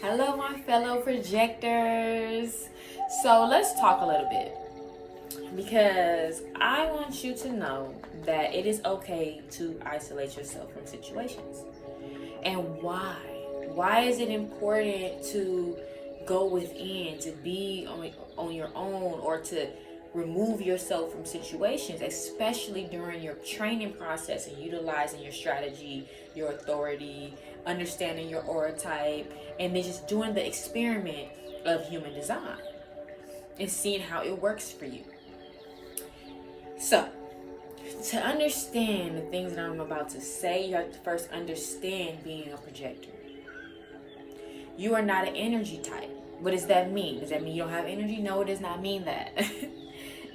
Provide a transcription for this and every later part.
Hello, my fellow projectors. So let's talk a little bit because I want you to know that it is okay to isolate yourself from situations. And why? Why is it important to go within, to be on your own, or to remove yourself from situations, especially during your training process and utilizing your strategy, your authority, understanding your aura type, and then just doing the experiment of human design and seeing how it works for you? So, to understand the things that I'm about to say, you have to first understand being a projector. You are not an energy type. What does that mean? Does that mean you don't have energy? No, it does not mean that.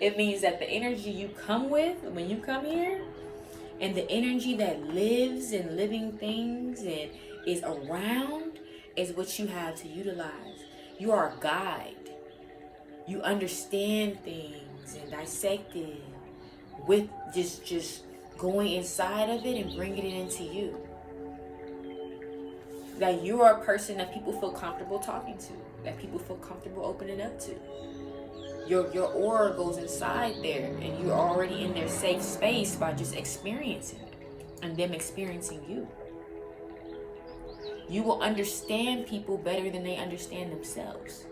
It means that the energy you come with when you come here, and the energy that lives in living things and is around, is what you have to utilize. You are a guide. You understand things and dissect it with just going inside of it and bringing it into you. That you are a person that people feel comfortable talking to, that people feel comfortable opening up to. Your aura goes inside there, and you're already in their safe space by just experiencing it and them experiencing you. You will understand people better than they understand themselves.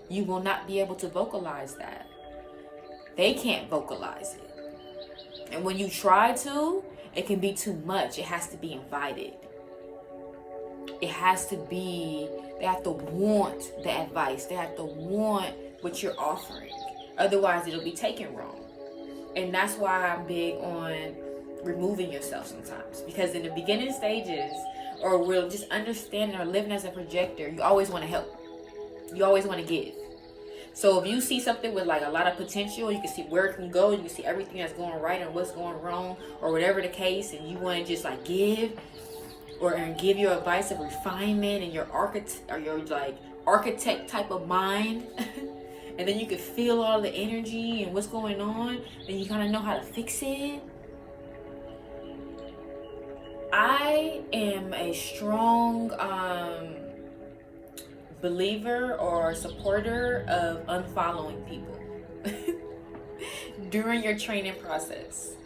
You will not be able to vocalize that. They can't vocalize it. And when you try to, it can be too much. It has to be invited. It has to be, they have to want the advice. They have to want what you're offering. Otherwise, it'll be taken wrong. And that's why I'm big on removing yourself sometimes. Because in the beginning stages, or we're just understanding or living as a projector, you always want to help. You always want to give. So if you see something with like a lot of potential, you can see where it can go, you can see everything that's going right and what's going wrong, or whatever the case, and you want to just like give, and give your advice of refinement and your architect type of mind, and then you can feel all the energy and what's going on, then you kind of know how to fix it. I am a strong believer or supporter of unfollowing people during your training process,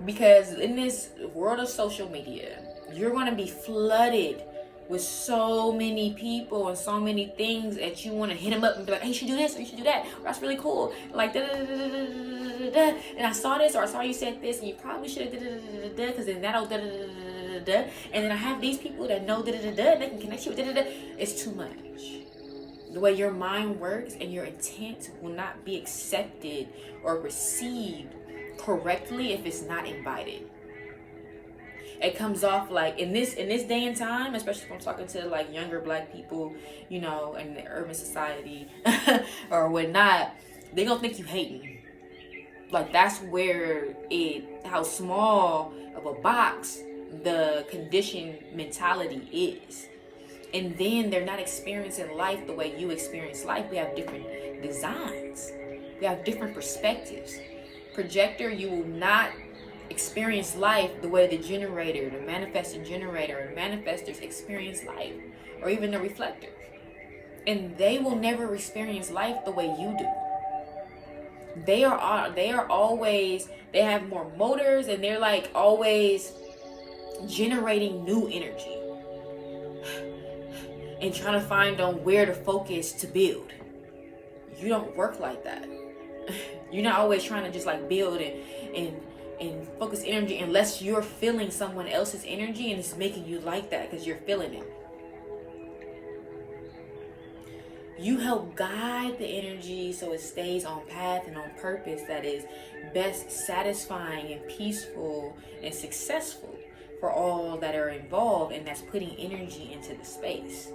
because in this world of social media, you're going to be flooded with so many people and so many things that you want to hit them up and be like, hey, you should do this or you should do that. Or, that's really cool. Like, da, da, da, da, da, da, da. And I saw this, or I saw you said this, and you probably should have da, da, da, da, da, because then that'll da, da, da, da, da, da. And then I have these people that know da, da, da, da, and they can connect you with da, da, da. It's too much. The way your mind works and your intent will not be accepted or received correctly if it's not invited. It comes off like in this day and time, especially if I'm talking to like younger black people, you know, in the urban society or whatnot, they gonna think you hating. Like that's where how small of a box the conditioned mentality is. And then they're not experiencing life the way you experience life. We have different designs. We have different perspectives. Projector, you will not experience life the way the generator, the manifesting generator, and manifestors experience life, or even the reflector. And they will never experience life the way you do. They are always, they have more motors, and they're like always generating new energy and trying to find on where to focus to build. You don't work like that. You're not always trying to just like build and focus energy unless you're feeling someone else's energy and it's making you like that because you're feeling it. You help guide the energy so it stays on path and on purpose that is best satisfying and peaceful and successful for all that are involved, and that's putting energy into the space.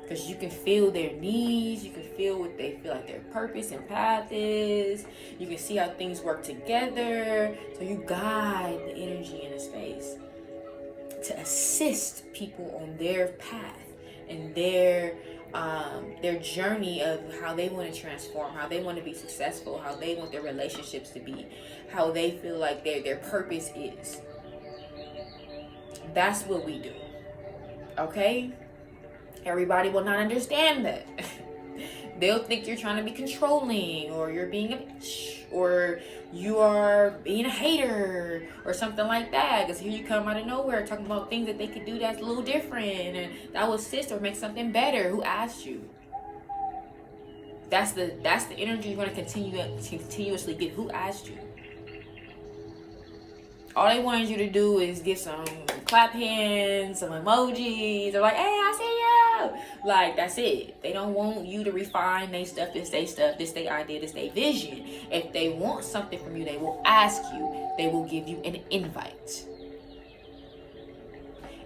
Because you can feel their needs, you can feel what they feel like their purpose and path is. You can see how things work together. So you guide the energy in the space to assist people on their path and their journey of how they want to transform, how they want to be successful, how they want their relationships to be, how they feel like their purpose is. That's what we do. Okay? Everybody will not understand that. They'll think you're trying to be controlling, or you're being a bitch, or you are being a hater, or something like that. Because here you come out of nowhere talking about things that they could do that's a little different, and that will assist or make something better. Who asked you? That's the energy you're going to continuously get. Who asked you? All they wanted you to do is give some clap hands, some emojis. They're like, hey, I see you. Like, that's it. They don't want you to refine their stuff, this their idea, this their vision. If they want something from you, they will ask you. They will give you an invite.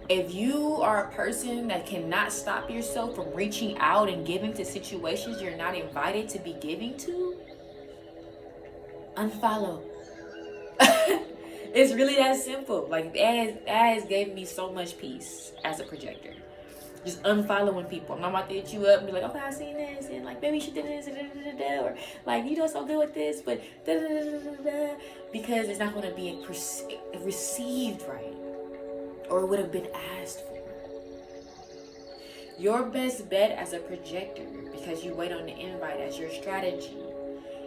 If you are a person that cannot stop yourself from reaching out and giving to situations you're not invited to be giving to, unfollow. It's really that simple. Like, that has gave me so much peace as a projector. Just unfollowing people. I'm not about to hit you up and be like, okay, I seen this, and like, maybe you should do this, or like, you know so good with this, but because it's not going to be received right, or it would have been asked for. Your best bet as a projector, because you wait on the invite as your strategy,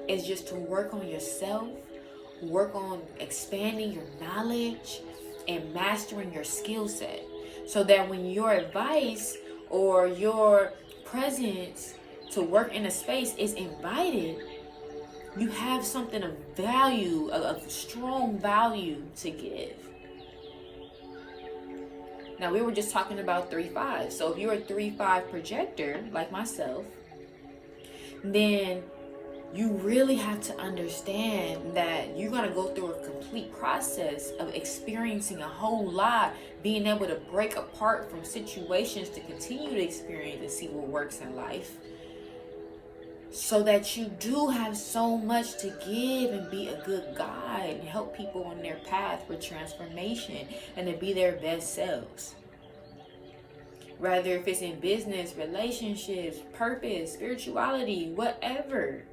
is just to work on yourself, work on expanding your knowledge and mastering your skill set, so that when your advice or your presence to work in a space is invited, you have something of value, of strong value to give. Now, we were just talking about 3-5. So if you're a 3-5 projector like myself, then you really have to understand that you're going to go through a complete process of experiencing a whole lot, being able to break apart from situations to continue to experience and see what works in life, so that you do have so much to give and be a good guide and help people on their path for transformation and to be their best selves. Rather if it's in business, relationships, purpose, spirituality, whatever,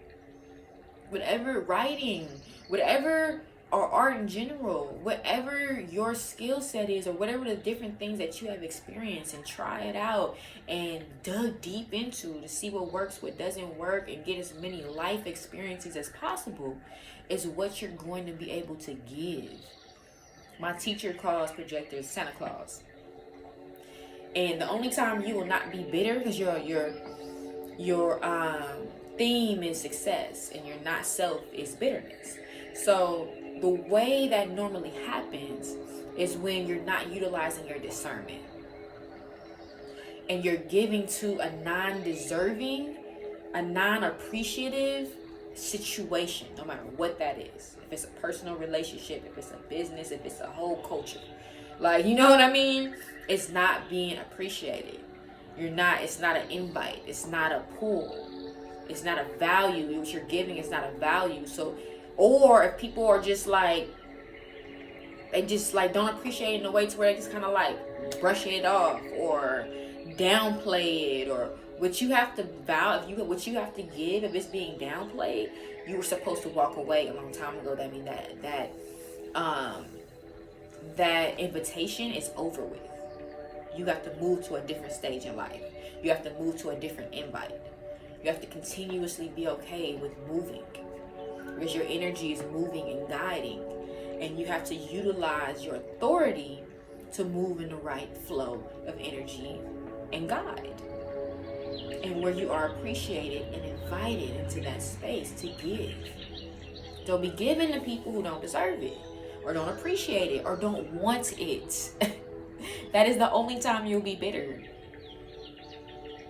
writing, whatever, or art in general, whatever your skill set is, or whatever the different things that you have experienced, and try it out and dug deep into to see what works, what doesn't work, and get as many life experiences as possible, is what you're going to be able to give. My teacher calls projectors Santa Claus. And the only time you will not be bitter, because your theme is success and your not self is bitterness. So the way that normally happens is when you're not utilizing your discernment and you're giving to a non-deserving, a non-appreciative situation, no matter what that is. If it's a personal relationship, if it's a business, if it's a whole culture, like, you know what I mean? It's not being appreciated. It's not an invite. It's not a pull. It's not a value. What you're giving is not a value. So, or if people are just like, they just like don't appreciate it in a way to where they just kind of like brush it off or downplay it, or what you have to what you have to give, if it's being downplayed, you were supposed to walk away a long time ago. That means that invitation is over with. You have to move to a different stage in life. You have to move to a different invite. You have to continuously be okay with moving, because your energy is moving and guiding, and you have to utilize your authority to move in the right flow of energy and guide, and where you are appreciated and invited into that space to give. Don't be giving to people who don't deserve it, or don't appreciate it, or don't want it. That is the only time you'll be bitter.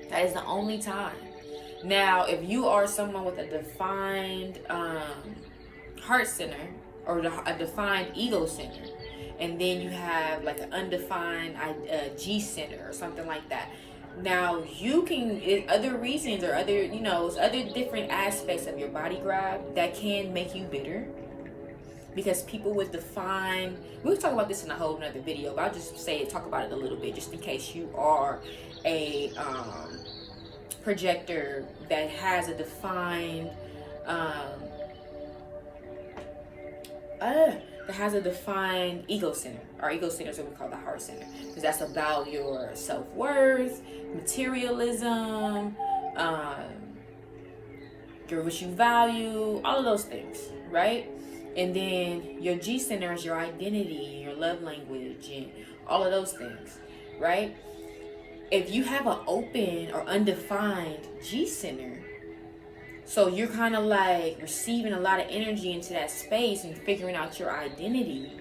That is the only time. Now, if you are someone with a defined heart center, or a defined ego center, and then you have like an undefined G center or something like that, now you can, other reasons or other different aspects of your body graph that can make you bitter. Because people with defined, we'll talk about this in a whole nother video, but I'll just talk about it a little bit, just in case you are a projector that has a defined ego center. Our ego center is what we call the heart center, because that's about your self-worth, materialism, what you value, all of those things, right? And then your G center is your identity, your love language, and all of those things, right? If you have an open or undefined G center, so you're kind of like receiving a lot of energy into that space and figuring out your identity.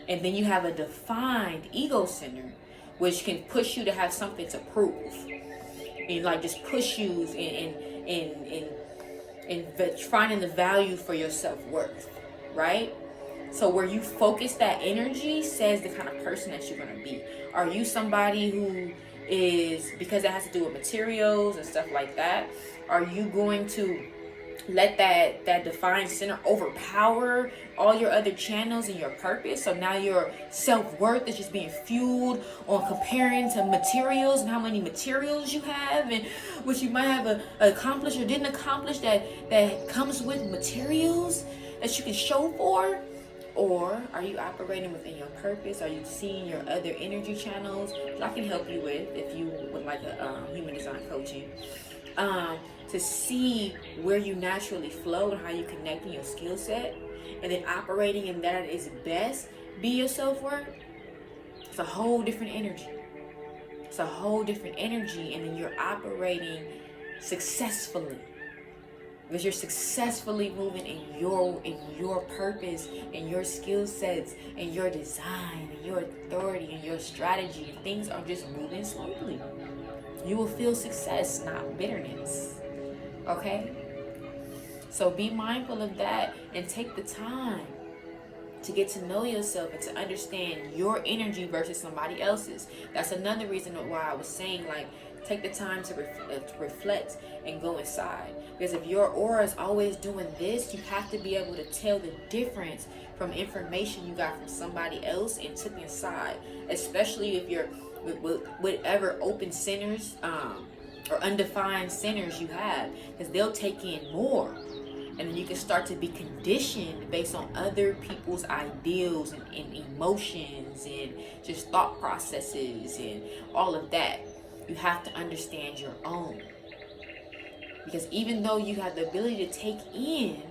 And then you have a defined ego center, which can push you to have something to prove. And like just push you in finding the value for your self-worth, right? So where you focus that energy says the kind of person that you're going to be. Are you somebody who is, because it has to do with materials and stuff like that, are you going to let that defined center overpower all your other channels and your purpose? So now your self-worth is just being fueled on comparing to materials and how many materials you have and what you might have accomplished or didn't accomplish that comes with materials that you can show for? Or are you operating within your purpose? Are you seeing your other energy channels, which I can help you with if you would like a human design coaching, to see where you naturally flow and how you connect in your skill set, and then operating in that is best be your self-worth. It's a whole different energy. It's a whole different energy, and then you're operating successfully. Because you're successfully moving in your purpose and your skill sets and your design and your authority and your strategy. And things are just moving smoothly. You will feel success, not bitterness. Okay? So be mindful of that and take the time to get to know yourself and to understand your energy versus somebody else's. That's another reason why I was saying, like, take the time to reflect and go inside. Because if your aura is always doing this, you have to be able to tell the difference from information you got from somebody else and took inside. Especially if you're with whatever open centers or undefined centers you have. Because they'll take in more. And then you can start to be conditioned based on other people's ideals and emotions and just thought processes and all of that. You have to understand your own. Because even though you have the ability to take in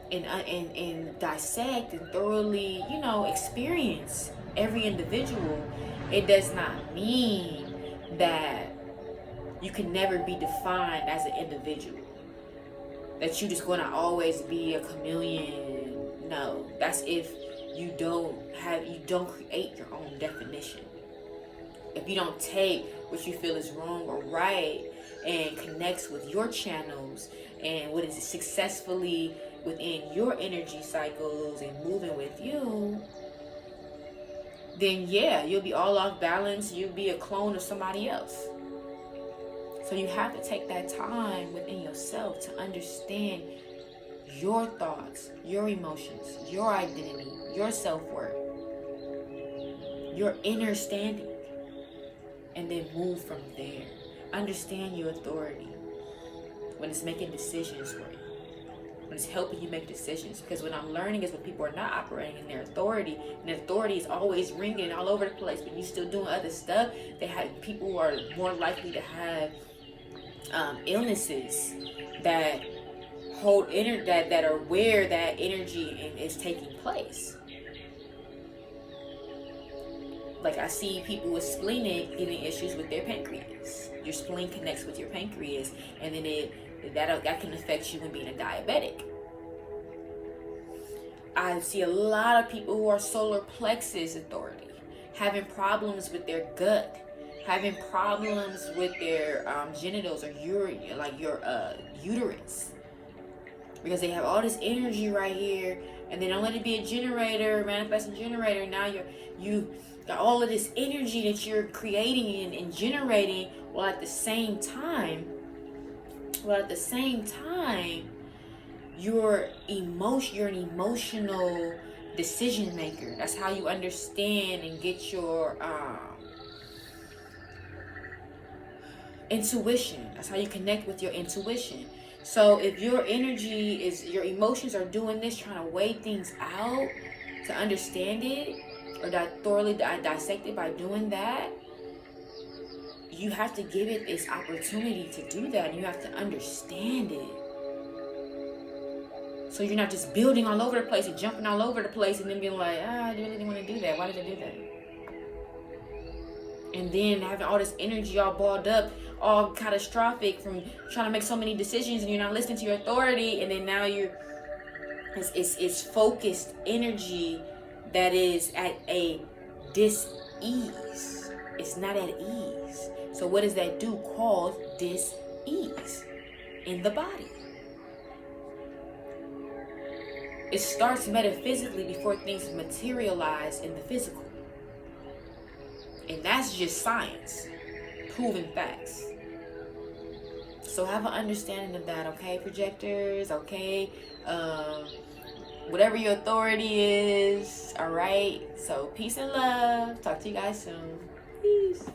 and dissect and thoroughly, experience every individual, it does not mean that you can never be defined as an individual. That you just gonna always be a chameleon. No, that's if you don't create your own definition. If you don't take what you feel is wrong or right and connects with your channels and what is successfully within your energy cycles and moving with you, then yeah, you'll be all off balance. You'll be a clone of somebody else. So you have to take that time within yourself to understand your thoughts, your emotions, your identity, your self-worth, your inner standing, and then move from there. Understand your authority when it's making decisions for you, when it's helping you make decisions. Because what I'm learning is when people are not operating in their authority, and their authority is always ringing all over the place, but you're still doing other stuff, people are more likely to have illnesses that hold that are where that energy is taking place. Like I see people with splenic getting issues with their pancreas. Your spleen connects with your pancreas, and then that can affect you in being a diabetic. I see a lot of people who are solar plexus authority having problems with their gut, having problems with their genitals or your uterus, because they have all this energy right here, and they don't let it be a generator, manifesting generator. Now you got all of this energy that you're creating and generating, while at the same time, you're an emotional decision maker. That's how you understand and get your intuition. That's how you connect with your intuition. So if your emotions are doing this, trying to weigh things out to understand it or thoroughly dissect it by doing that, you have to give it this opportunity to do that, and you have to understand it. So you're not just building all over the place and jumping all over the place and then being like, I really didn't want to do that. Why did I do that? And then having all this energy all balled up, all catastrophic from trying to make so many decisions, and you're not listening to your authority, and then now it's focused energy that is at a dis-ease. It's not at ease. So what does that do? Cause dis-ease in the body. It starts metaphysically before things materialize in the physical. And that's just science, proven facts. So have an understanding of that, okay, projectors, okay? Whatever your authority is, all right? So peace and love. Talk to you guys soon. Peace.